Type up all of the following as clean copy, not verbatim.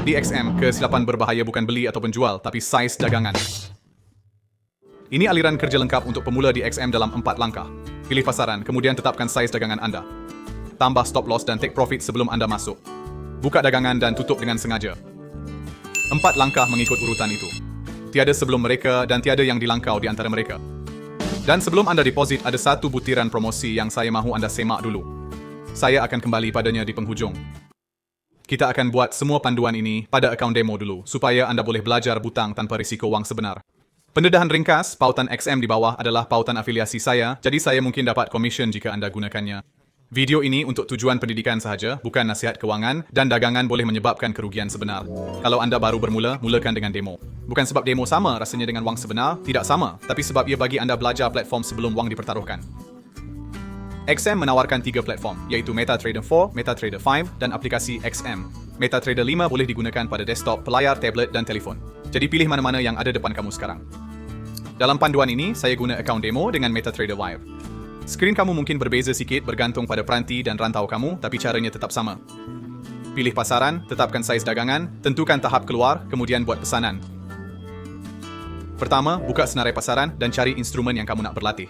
Di XM, kesilapan berbahaya bukan beli ataupun jual, tapi saiz dagangan. Ini aliran kerja lengkap untuk pemula di XM dalam 4 langkah. Pilih pasaran, kemudian tetapkan saiz dagangan anda. Tambah stop loss dan take profit sebelum anda masuk. Buka dagangan dan tutup dengan sengaja. 4 langkah mengikut urutan itu. Tiada sebelum mereka dan tiada yang dilangkau di antara mereka. Dan sebelum anda deposit, ada satu butiran promosi yang saya mahu anda semak dulu. Saya akan kembali padanya di penghujung. Kita akan buat semua panduan ini pada akaun demo dulu, supaya anda boleh belajar butang tanpa risiko wang sebenar. Pendedahan ringkas, pautan XM di bawah adalah pautan afiliasi saya, jadi saya mungkin dapat komisen jika anda gunakannya. Video ini untuk tujuan pendidikan sahaja, bukan nasihat kewangan, dan dagangan boleh menyebabkan kerugian sebenar. Kalau anda baru bermula, mulakan dengan demo. Bukan sebab demo sama rasanya dengan wang sebenar, tidak sama, tapi sebab ia bagi anda belajar platform sebelum wang dipertaruhkan. XM menawarkan 3 platform, iaitu MetaTrader 4, MetaTrader 5, dan aplikasi XM. MetaTrader 5 boleh digunakan pada desktop, pelayar, tablet, dan telefon. Jadi pilih mana-mana yang ada depan kamu sekarang. Dalam panduan ini, saya guna akaun demo dengan MetaTrader 5. Skrin kamu mungkin berbeza sikit bergantung pada peranti dan rantau kamu, tapi caranya tetap sama. Pilih pasaran, tetapkan saiz dagangan, tentukan tahap keluar, kemudian buat pesanan. Pertama, buka senarai pasaran dan cari instrumen yang kamu nak berlatih.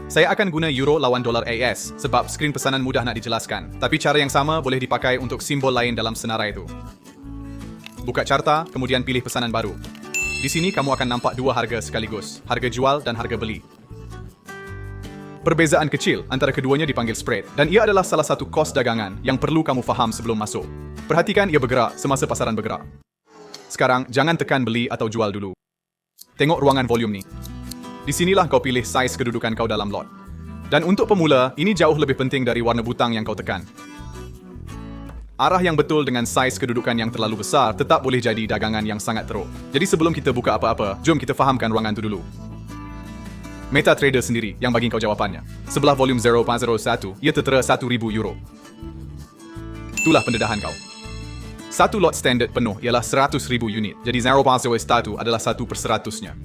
Saya akan guna euro lawan dolar AS sebab skrin pesanan mudah nak dijelaskan, tapi cara yang sama boleh dipakai untuk simbol lain dalam senarai itu. Buka carta, kemudian pilih pesanan baru. Di sini kamu akan nampak 2 harga sekaligus, harga jual dan harga beli. Perbezaan kecil antara keduanya dipanggil spread, dan ia adalah salah satu kos dagangan yang perlu kamu faham sebelum masuk. Perhatikan ia bergerak semasa pasaran bergerak. Sekarang, jangan tekan beli atau jual dulu. Tengok ruangan volume ni. Di sinilah kau pilih saiz kedudukan kau dalam lot. Dan untuk pemula, ini jauh lebih penting dari warna butang yang kau tekan. Arah yang betul dengan saiz kedudukan yang terlalu besar tetap boleh jadi dagangan yang sangat teruk. Jadi sebelum kita buka apa-apa, jom kita fahamkan ruangan itu dulu. MetaTrader sendiri yang bagi kau jawapannya. Sebelah volume 0.01, ia tertera 1,000 euro. Itulah pendedahan kau. Satu lot standard penuh ialah 100,000 unit, jadi 0.01 adalah 1/100-nya.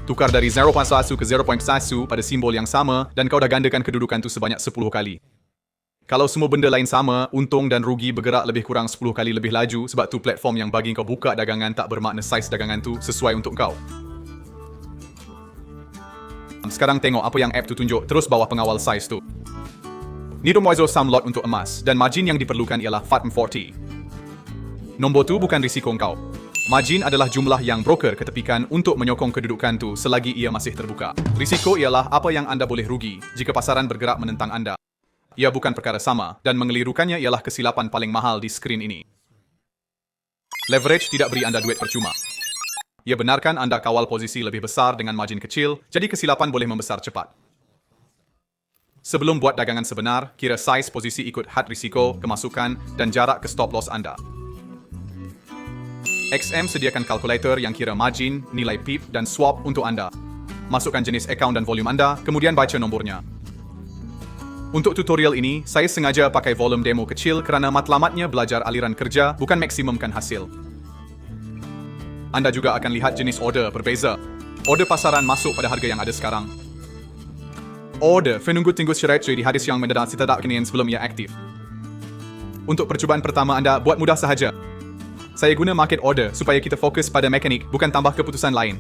Tukar dari 0.1 ke 0.1 pada simbol yang sama dan kau dah gandakan kedudukan tu sebanyak 10 kali. Kalau semua benda lain sama, untung dan rugi bergerak lebih kurang 10 kali lebih laju sebab tu platform yang bagi kau buka dagangan tak bermakna saiz dagangan tu sesuai untuk kau. Sekarang tengok apa yang app tu tunjuk terus bawah pengawal saiz tu. Nidomoizo sum lot untuk emas dan margin yang diperlukan ialah FAT40. Nombor tu bukan risiko kau. Margin adalah jumlah yang broker ketepikan untuk menyokong kedudukan tu selagi ia masih terbuka. Risiko ialah apa yang anda boleh rugi jika pasaran bergerak menentang anda. Ia bukan perkara sama dan mengelirukannya ialah kesilapan paling mahal di skrin ini. Leverage tidak beri anda duit percuma. Ia benarkan anda kawal posisi lebih besar dengan margin kecil, jadi kesilapan boleh membesar cepat. Sebelum buat dagangan sebenar, kira saiz posisi ikut had risiko, kemasukan, dan jarak ke stop loss anda. XM sediakan kalkulator yang kira margin, nilai PIP, dan swap untuk anda. Masukkan jenis akaun dan volume anda, kemudian baca nombornya. Untuk tutorial ini, saya sengaja pakai volume demo kecil kerana matlamatnya belajar aliran kerja, bukan maksimumkan hasil. Anda juga akan lihat jenis order berbeza. Order pasaran masuk pada harga yang ada sekarang. Order menunggu tunggu syarat di hadis yang mendadak tidak kinian sebelum ia aktif. Untuk percubaan pertama anda, buat mudah sahaja. Saya guna market order supaya kita fokus pada mekanik, bukan tambah keputusan lain.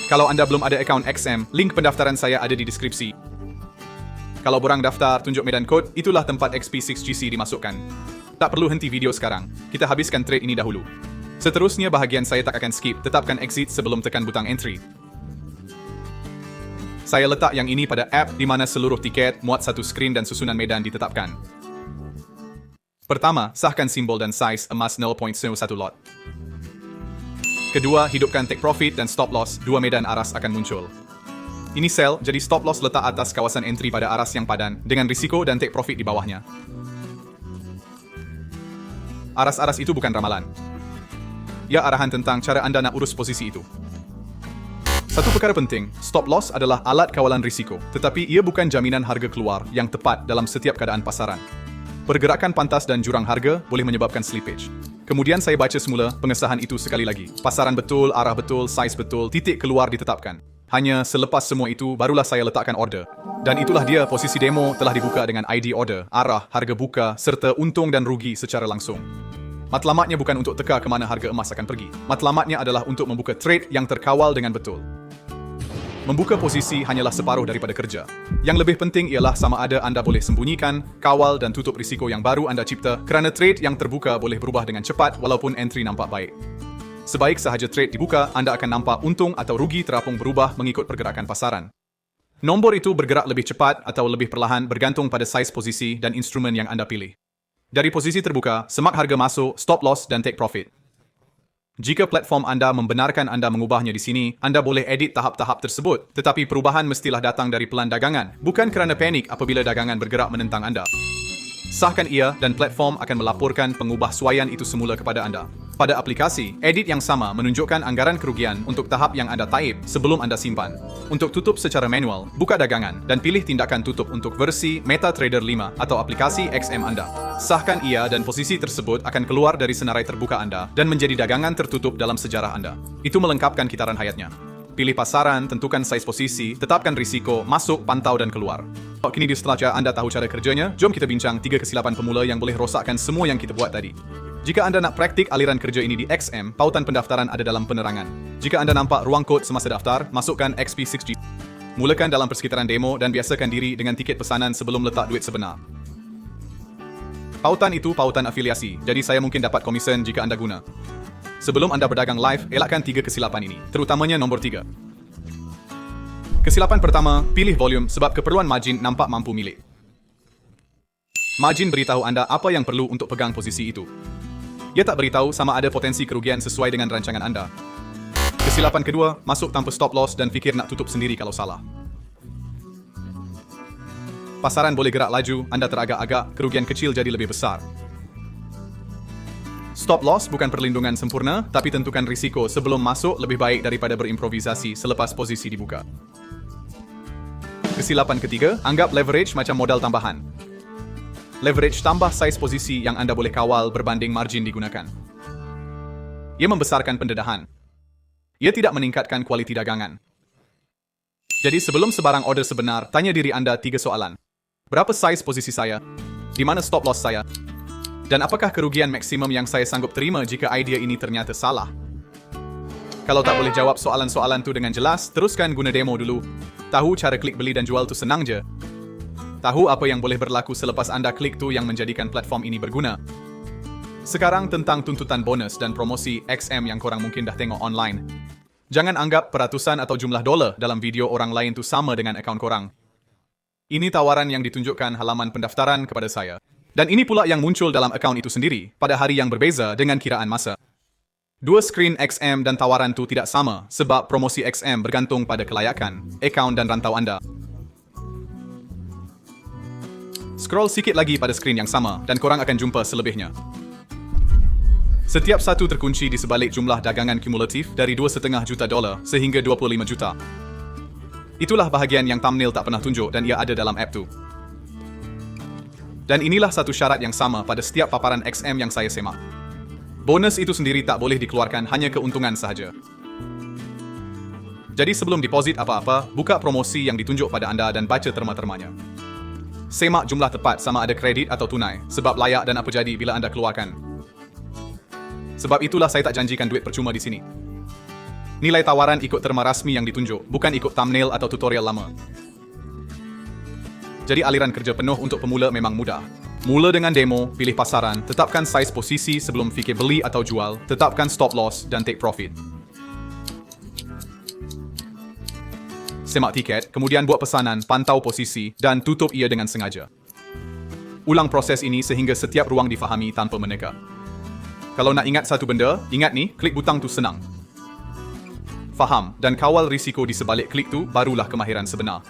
Kalau anda belum ada akaun XM, link pendaftaran saya ada di deskripsi. Kalau borang daftar, tunjuk medan kod, itulah tempat XP6GC dimasukkan. Tak perlu henti video sekarang. Kita habiskan trade ini dahulu. Seterusnya bahagian saya tak akan skip, tetapkan exit sebelum tekan butang entry. Saya letak yang ini pada app di mana seluruh tiket, muat satu skrin dan susunan medan ditetapkan. Pertama, sahkan simbol dan saiz emas 0.01 lot. Kedua, hidupkan take profit dan stop loss, 2 medan aras akan muncul. Ini sell, jadi stop loss letak atas kawasan entry pada aras yang padan, dengan risiko dan take profit di bawahnya. Aras-aras itu bukan ramalan. Ia arahan tentang cara anda nak urus posisi itu. Satu perkara penting, stop loss adalah alat kawalan risiko, tetapi ia bukan jaminan harga keluar yang tepat dalam setiap keadaan pasaran. Pergerakan pantas dan jurang harga boleh menyebabkan slippage. Kemudian saya baca semula pengesahan itu sekali lagi. Pasaran betul, arah betul, saiz betul, titik keluar ditetapkan. Hanya selepas semua itu, barulah saya letakkan order. Dan itulah dia, posisi demo telah dibuka dengan ID order, arah, harga buka, serta untung dan rugi secara langsung. Matlamatnya bukan untuk teka ke mana harga emas akan pergi. Matlamatnya adalah untuk membuka trade yang terkawal dengan betul. Membuka posisi hanyalah separuh daripada kerja. Yang lebih penting ialah sama ada anda boleh sembunyikan, kawal dan tutup risiko yang baru anda cipta kerana trade yang terbuka boleh berubah dengan cepat walaupun entry nampak baik. Sebaik sahaja trade dibuka, anda akan nampak untung atau rugi terapung berubah mengikut pergerakan pasaran. Nombor itu bergerak lebih cepat atau lebih perlahan bergantung pada saiz posisi dan instrumen yang anda pilih. Dari posisi terbuka, semak harga masuk, stop loss dan take profit. Jika platform anda membenarkan anda mengubahnya di sini, anda boleh edit tahap-tahap tersebut. Tetapi perubahan mestilah datang dari pelan dagangan, bukan kerana panik apabila dagangan bergerak menentang anda. Sahkan ia dan platform akan melaporkan pengubah suaian itu semula kepada anda. Pada aplikasi, edit yang sama menunjukkan anggaran kerugian untuk tahap yang anda taip sebelum anda simpan. Untuk tutup secara manual, buka dagangan dan pilih tindakan tutup untuk versi MetaTrader 5 atau aplikasi XM anda. Sahkan ia dan posisi tersebut akan keluar dari senarai terbuka anda dan menjadi dagangan tertutup dalam sejarah anda. Itu melengkapkan kitaran hayatnya. Pilih pasaran, tentukan saiz posisi, tetapkan risiko, masuk, pantau dan keluar. Kini setelah anda tahu cara kerjanya, jom kita bincang 3 kesilapan pemula yang boleh rosakkan semua yang kita buat tadi. Jika anda nak praktik aliran kerja ini di XM, pautan pendaftaran ada dalam penerangan. Jika anda nampak ruang kod semasa daftar, masukkan XP6G. Mulakan dalam persekitaran demo dan biasakan diri dengan tiket pesanan sebelum letak duit sebenar. Pautan itu pautan afiliasi, jadi saya mungkin dapat komisen jika anda guna. Sebelum anda berdagang live, elakkan 3 kesilapan ini, terutamanya nombor 3. Kesilapan pertama, pilih volume sebab keperluan margin nampak mampu milik. Margin beritahu anda apa yang perlu untuk pegang posisi itu. Ia tak beritahu sama ada potensi kerugian sesuai dengan rancangan anda. Kesilapan kedua, masuk tanpa stop loss dan fikir nak tutup sendiri kalau salah. Pasaran boleh gerak laju, anda teragak-agak, kerugian kecil jadi lebih besar. Stop loss bukan perlindungan sempurna, tapi tentukan risiko sebelum masuk lebih baik daripada berimprovisasi selepas posisi dibuka. Kesilapan ketiga, anggap leverage macam modal tambahan. Leverage tambah saiz posisi yang anda boleh kawal berbanding margin digunakan. Ia membesarkan pendedahan. Ia tidak meningkatkan kualiti dagangan. Jadi sebelum sebarang order sebenar, tanya diri anda 3 soalan. Berapa saiz posisi saya? Di mana stop loss saya? Dan apakah kerugian maksimum yang saya sanggup terima jika idea ini ternyata salah? Kalau tak boleh jawab soalan-soalan tu dengan jelas, teruskan guna demo dulu. Tahu cara klik beli dan jual tu senang je. Tahu apa yang boleh berlaku selepas anda klik tu yang menjadikan platform ini berguna. Sekarang tentang tuntutan bonus dan promosi XM yang korang mungkin dah tengok online. Jangan anggap peratusan atau jumlah dolar dalam video orang lain tu sama dengan akaun korang. Ini tawaran yang ditunjukkan halaman pendaftaran kepada saya. Dan ini pula yang muncul dalam akaun itu sendiri pada hari yang berbeza dengan kiraan masa. 2 skrin XM dan tawaran tu tidak sama sebab promosi XM bergantung pada kelayakan, akaun dan rantau anda. Scroll sikit lagi pada skrin yang sama dan korang akan jumpa selebihnya. Setiap satu terkunci di sebalik jumlah dagangan kumulatif dari $2.5 juta sehingga 25 juta. Itulah bahagian yang thumbnail tak pernah tunjuk dan ia ada dalam app tu. Dan inilah satu syarat yang sama pada setiap paparan XM yang saya semak. Bonus itu sendiri tak boleh dikeluarkan, hanya keuntungan sahaja. Jadi sebelum deposit apa-apa, buka promosi yang ditunjuk pada anda dan baca terma-termanya. Semak jumlah tepat sama ada kredit atau tunai, sebab layak dan apa jadi bila anda keluarkan. Sebab itulah saya tak janjikan duit percuma di sini. Nilai tawaran ikut terma rasmi yang ditunjuk, bukan ikut thumbnail atau tutorial lama. Jadi aliran kerja penuh untuk pemula memang mudah. Mula dengan demo, pilih pasaran, tetapkan saiz posisi sebelum fikir beli atau jual, tetapkan stop loss dan take profit. Semak tiket, kemudian buat pesanan, pantau posisi, dan tutup ia dengan sengaja. Ulang proses ini sehingga setiap ruang difahami tanpa meneka. Kalau nak ingat satu benda, ingat ni, klik butang tu senang. Faham dan kawal risiko di sebalik klik tu, barulah kemahiran sebenar.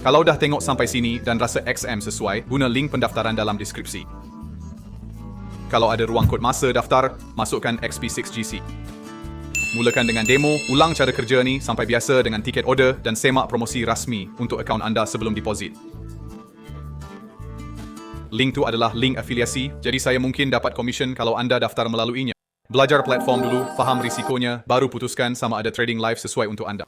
Kalau dah tengok sampai sini dan rasa XM sesuai, guna link pendaftaran dalam deskripsi. Kalau ada ruang kod masa daftar, masukkan XP6GC. Mulakan dengan demo, ulang cara kerja ni sampai biasa dengan tiket order dan semak promosi rasmi untuk akaun anda sebelum deposit. Link tu adalah link afiliasi, jadi saya mungkin dapat komisen kalau anda daftar melaluinya. Belajar platform dulu, faham risikonya, baru putuskan sama ada trading live sesuai untuk anda.